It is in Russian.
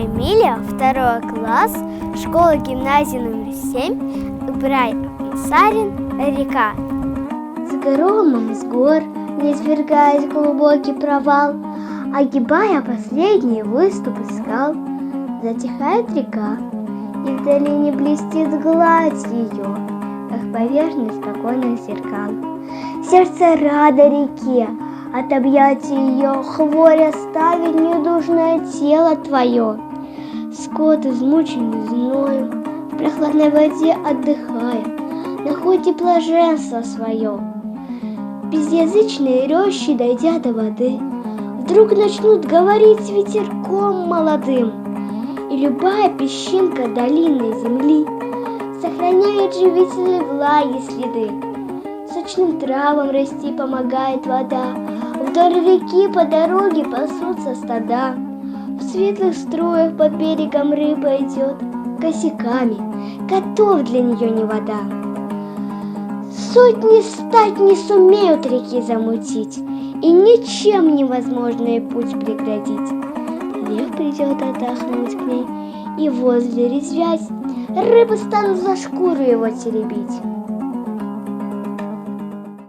Эмилия, 2 класс, школа-гимназия номер 7, Ибрай Сарин, река. С громом с гор, низвергаясь в глубокий провал, огибая последние выступы скал, затихает река, и в долине блестит гладь ее, как поверхность спокойных зеркал. Сердце рада реке, от объятий ее хворь оставит недужное тело твое. Скот, измученный зною, в прохладной воде отдыхая, находит блаженство свое. Безязычные рощи, дойдя до воды, вдруг начнут говорить с ветерком молодым, и любая песчинка долинной земли сохраняет живительной влаги следы. Сочным травам расти помогает вода, вдоль реки по дороге пасутся стада. В светлых струях под берегом рыба идет косяками, готов для нее не вода. Сотни стать не сумеют реки замутить, и ничем невозможный путь преградить. Лев придет отдохнуть к ней, и возле резвясь рыбы станут за шкуру его теребить.